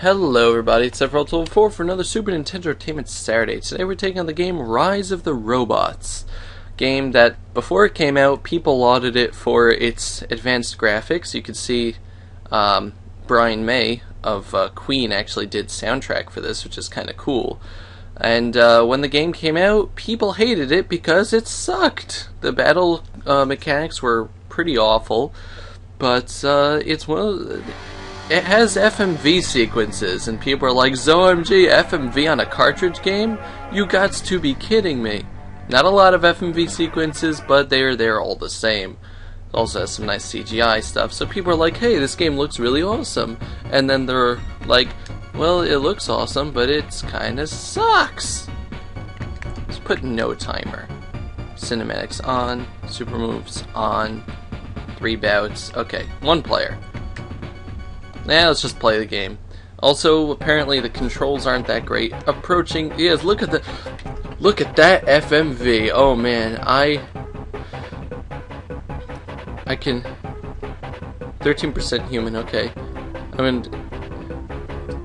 Hello everybody, it's Sephiroth12 for another Super Nintendo Entertainment Saturday. Today we're taking on the game Rise of the Robots. Game that, before it came out, people lauded it for its advanced graphics. You could see Brian May of Queen actually did soundtrack for this, which is kind of cool. And when the game came out, people hated it because it sucked. The battle mechanics were pretty awful, but it's one of the... It has FMV sequences, and people are like, "ZOMG, FMV on a cartridge game? You gots to be kidding me." Not a lot of FMV sequences, but they're there all the same. It also has some nice CGI stuff, so people are like, "Hey, this game looks really awesome." And then they're like, "Well, it looks awesome, but it's kinda sucks." Let's put no timer. Cinematics on, super moves on, 3 bouts. Okay, 1 player. Nah, let's just play the game. Also, apparently the controls aren't that great. Approaching, yes, look at that FMV. Oh man, I can 13% human. Okay, I mean,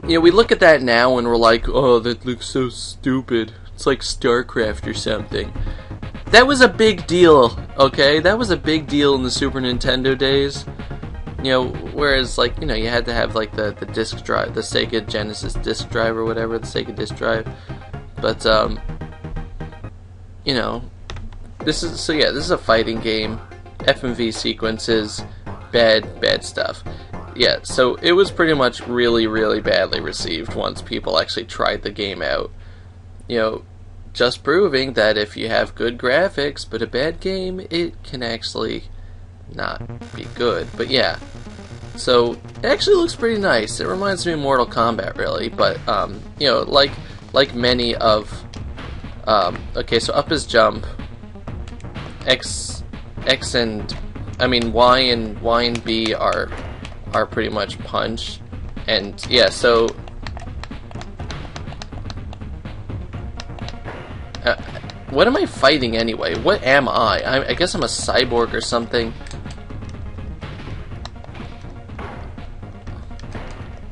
you know, we look at that now and we're like, oh, that looks so stupid. It's like StarCraft or something. That was a big deal. Okay, that was a big deal in the Super Nintendo days. You know, whereas, like, you know, you had to have, like, the disc drive, the Sega Genesis disc drive or whatever, the Sega disc drive. But, you know, this is a fighting game, FMV sequences, bad stuff. Yeah, so it was pretty much really badly received once people actually tried the game out. You know, just proving that if you have good graphics but a bad game, it can actually not be good. But yeah, so it actually looks pretty nice. It reminds me of Mortal Kombat, really, but you know, like many of okay, so up is jump, X and I mean Y and B are pretty much punch, and yeah, so what am I fighting anyway? What am I? I guess I'm a cyborg or something.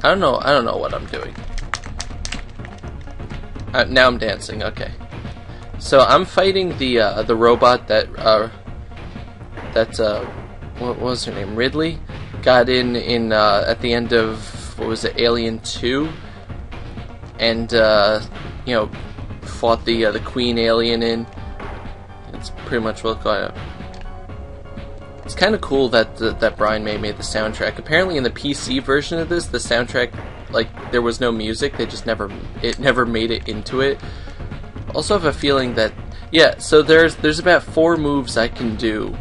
I don't know what I'm doing. Now I'm dancing. Okay, so I'm fighting the robot that what was her name? Ridley got in at the end of, what was it, Alien 2, and you know, fought the Queen alien in. It's pretty much what got it. It's kind of cool that Brian May made the soundtrack. Apparently, in the PC version of this, the soundtrack, like, there was no music. They just never made it into it. Also, have a feeling that, yeah. So there's about 4 moves I can do.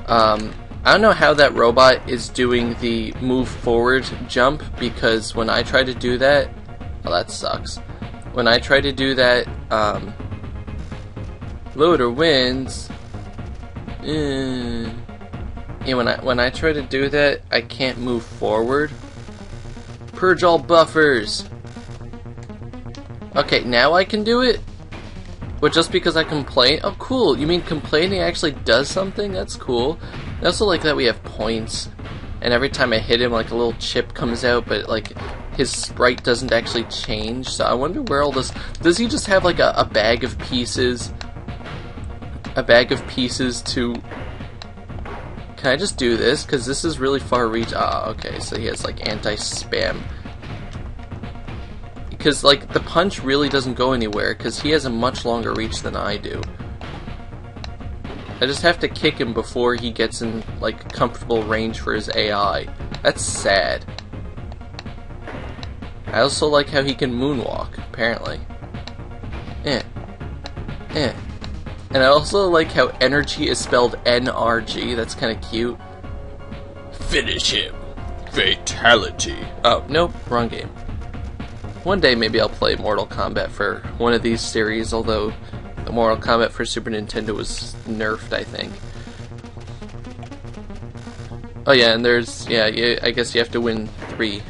I don't know how that robot is doing the move forward jump, because when I try to do that, well, that sucks. When I try to do that, loader wins. Yeah, when I try to do that, I can't move forward. Purge all buffers. Okay, now I can do it? But just because I complain? Oh, cool. You mean complaining actually does something? That's cool. I also like that we have points, and every time I hit him, like, a little chip comes out, but, like, his sprite doesn't actually change. So I wonder where all this... Does he just have, like, a bag of pieces? A bag of pieces to... Can I just do this? Because this is really far reach. Ah, okay, so he has, like, anti-spam. Because, like, the punch really doesn't go anywhere, because he has a much longer reach than I do. I just have to kick him before he gets in, like, comfortable range for his AI. That's sad. I also like how he can moonwalk, apparently. And I also like how energy is spelled NRG. That's kind of cute. Finish him. Fatality. Oh, nope, wrong game. One day maybe I'll play Mortal Kombat for one of these series, although the Mortal Kombat for Super Nintendo was nerfed, I think. Oh yeah, and there's, yeah, I guess you have to win 3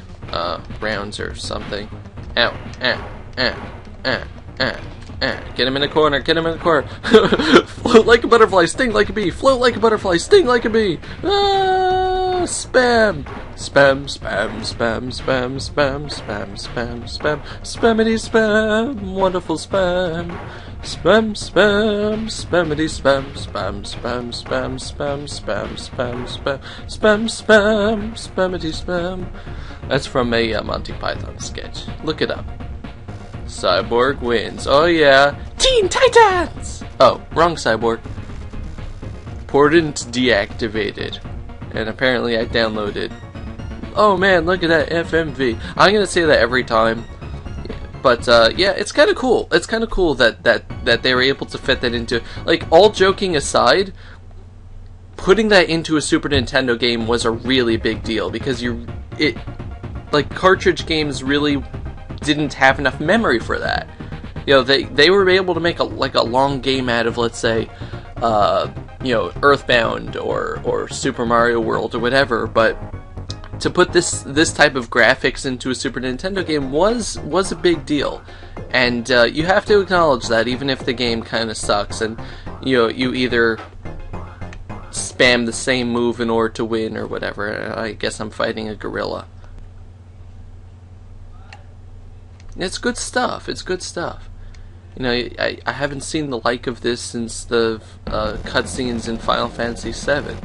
rounds or something. Ow, get him in the corner, get him in the corner. Float like a butterfly, sting like a bee. Float like a butterfly, sting like a bee. Ah! Spam! Spam, spam, spam, spam, spam, spam, spam, spam, spammity spam, wonderful spam. Spam, spam, spammity spam, spam, spam, spam, spam, spam, spam, spam, spam, spam, spammity spam. That's from a Monty Python sketch. Look it up. Cyborg wins. Oh yeah. Teen Titans! Oh, wrong Cyborg. Portent deactivated. And apparently I downloaded. Oh man, look at that FMV. I'm gonna say that every time. But yeah, it's kind of cool. It's kind of cool that they were able to fit that into, like, all joking aside, putting that into a Super Nintendo game was a really big deal because like, cartridge games really didn't have enough memory for that. You know, they were able to make a long game out of, let's say, you know, Earthbound or Super Mario World or whatever, but to put this type of graphics into a Super Nintendo game was a big deal, and you have to acknowledge that, even if the game kind of sucks, and you know, you either spam the same move in order to win or whatever. I guess I'm fighting a gorilla. It's good stuff. It's good stuff. You know, I haven't seen the like of this since the cutscenes in Final Fantasy VII.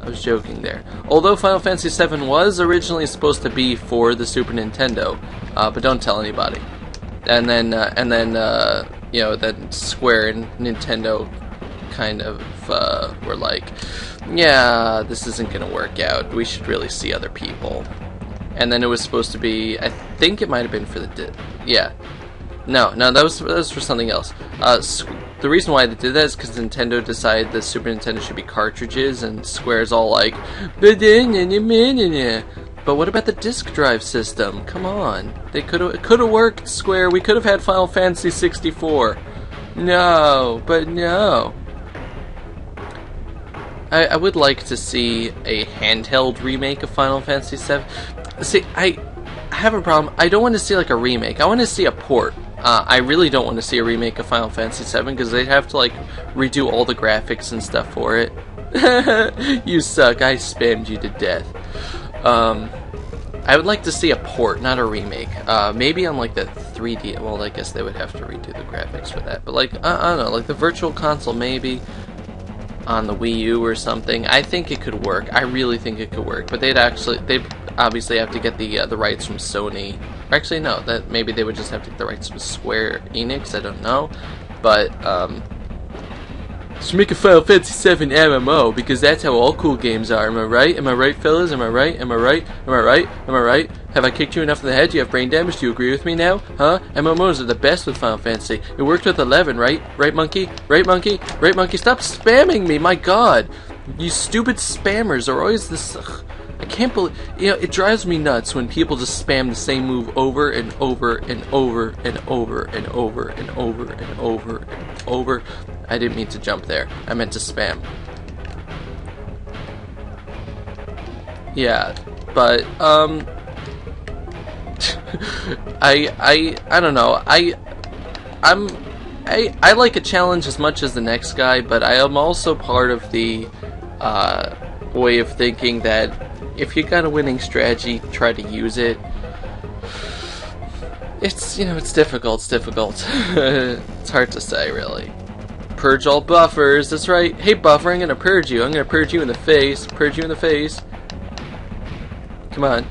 I was joking there. Although Final Fantasy VII was originally supposed to be for the Super Nintendo, but don't tell anybody. And then you know, then Square and Nintendo kind of were like, yeah, this isn't gonna work out. We should really see other people. And then it was supposed to be, I think it might have been for the No, that was for something else. The reason why they did that is because Nintendo decided the Super Nintendo should be cartridges, and Square's all like, but what about the disk drive system? Come on, it could have worked, Square. We could have had Final Fantasy 64. No, but no. I would like to see a handheld remake of Final Fantasy VII. See, I have a problem. I don't want to see like a remake. I want to see a port. I really don't want to see a remake of Final Fantasy VII because they'd have to like redo all the graphics and stuff for it. You suck. I spammed you to death. I would like to see a port, not a remake. Maybe on like the 3D. Well, I guess they would have to redo the graphics for that. But like, I don't know, like the Virtual Console maybe on the Wii U or something. I think it could work. I really think it could work. But they'd obviously have to get the rights from Sony. Actually, no, that maybe they would just have to get the rights from Square Enix, I don't know. But, let's make a Final Fantasy VII MMO, because that's how all cool games are, am I right? Am I right, fellas? Am I right? Am I right? Am I right? Am I right? Have I kicked you enough in the head? Do you have brain damage? Do you agree with me now? Huh? MMOs are the best with Final Fantasy. It worked with 11, right? Right, monkey? Right, monkey? Right, monkey? Stop spamming me, my god! You stupid spammers are always this... Ugh. I can't believe, you know, it drives me nuts when people just spam the same move over and over and over and over and over and over and over and over. I didn't mean to jump there. I meant to spam. Yeah, but I don't know. I like a challenge as much as the next guy, but I am also part of the way of thinking that if you got a winning strategy, try to use it. It's, you know, it's difficult. It's hard to say, really. Purge all buffers, that's right. Hey buffer, I'm gonna purge you. I'm gonna purge you in the face. Purge you in the face. Come on.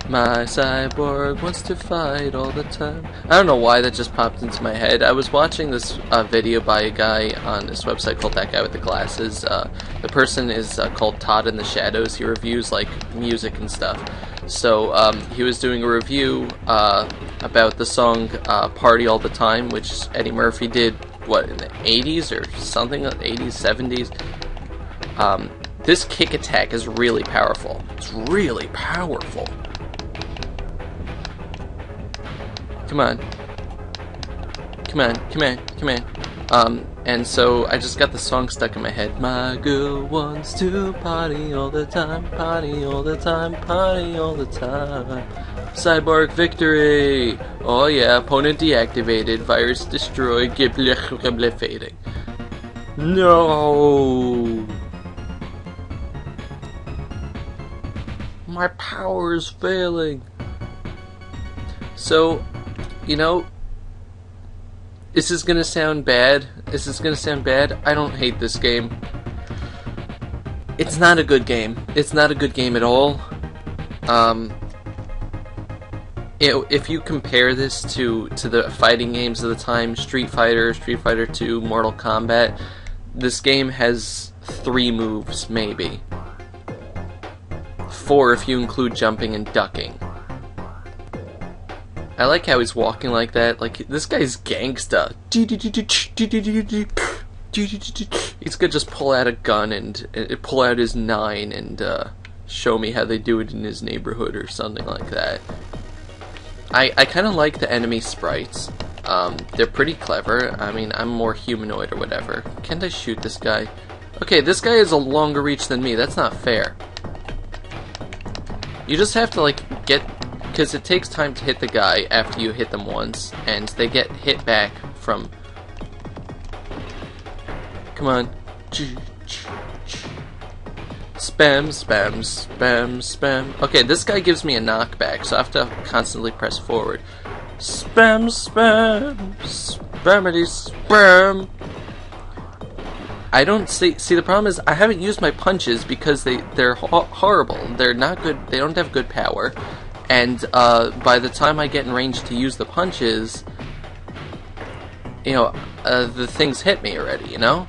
My cyborg wants to fight all the time. I don't know why that just popped into my head. I was watching this video by a guy on this website called That Guy with the Glasses. The person is called Todd in the Shadows. He reviews like music and stuff. So he was doing a review about the song Party All the Time, which Eddie Murphy did, what, in the 80s or something, 80s, 70s? This kick attack is really powerful. It's really powerful. Come on. Come on, come on, come on. And so I just got the song stuck in my head. My girl wants to party all the time, party all the time, party all the time. Cyborg victory! Oh yeah, opponent deactivated, virus destroyed, fading. No! My power is failing. So, you know, this is gonna sound bad. I don't hate this game. It's not a good game. It's not a good game at all. If you compare this to the fighting games of the time, Street Fighter, Street Fighter 2, Mortal Kombat, this game has 3 moves, maybe. 4 if you include jumping and ducking. I like how he's walking like that. Like, this guy's gangsta. He's gonna just pull out a gun and pull out his 9 and show me how they do it in his neighborhood or something like that. I kind of like the enemy sprites. They're pretty clever. I mean, I'm more humanoid or whatever. Can't I shoot this guy? Okay, this guy has a longer reach than me. That's not fair. You just have to, like, get... Because it takes time to hit the guy after you hit them once, and they get hit back from... Come on. Spam, spam, spam, spam. Okay, this guy gives me a knockback, so I have to constantly press forward. Spam, spam, spammity, spam. I don't see the problem is I haven't used my punches because they're horrible. They're not good. They don't have good power. And by the time I get in range to use the punches, you know, the things hit me already, you know?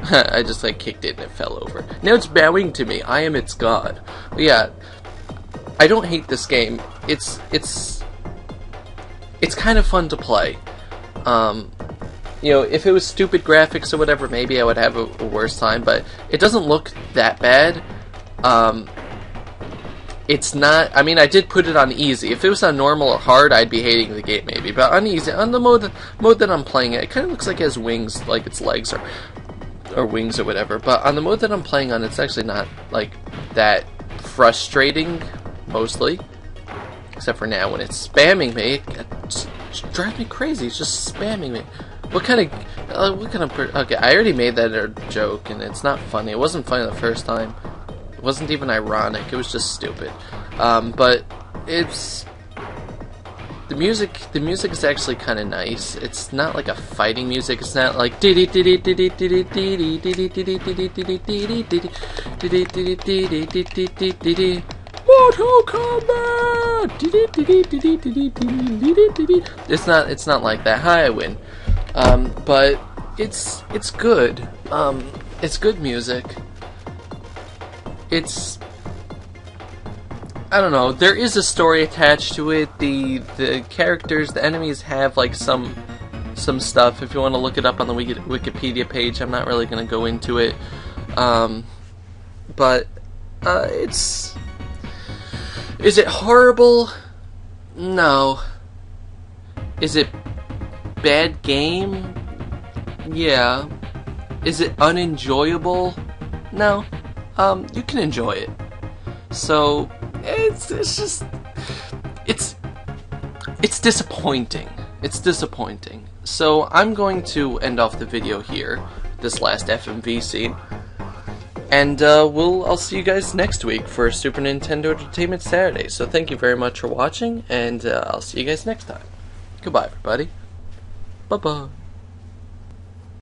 I just, like, kicked it and it fell over. Now it's bowing to me. I am its god. But yeah, I don't hate this game. It's kind of fun to play. You know, if it was stupid graphics or whatever, maybe I would have a worse time, but it doesn't look that bad. It's not... I mean, I did put it on easy. If it was on normal or hard, I'd be hating the game, maybe. But on easy, on the mode that I'm playing it kind of looks like it has wings, like its legs or wings or whatever. But on the mode that I'm playing on, it's actually not, like, that frustrating, mostly. Except for now, when it's spamming me, it drives me crazy. It's just spamming me. What kind of... okay, I already made that a joke, and it's not funny. It wasn't funny the first time. It wasn't even ironic. It was just stupid. But it's... The music is actually kind of nice. It's not like a fighting music. It's not like Mortal Kombat. It's not like that. Hi, I win. But it's good. It's good music. It's... I don't know, there is a story attached to it. The characters, the enemies have, like, some stuff. If you want to look it up on the Wikipedia page, I'm not really going to go into it. But it's... Is it horrible? No. Is it bad game? Yeah. Is it unenjoyable? No. You can enjoy it. So... It's disappointing. It's disappointing. So I'm going to end off the video here, this last FMV scene, and I'll see you guys next week for Super Nintendo Entertainment Saturday. So thank you very much for watching, and I'll see you guys next time. Goodbye, everybody. Bye bye.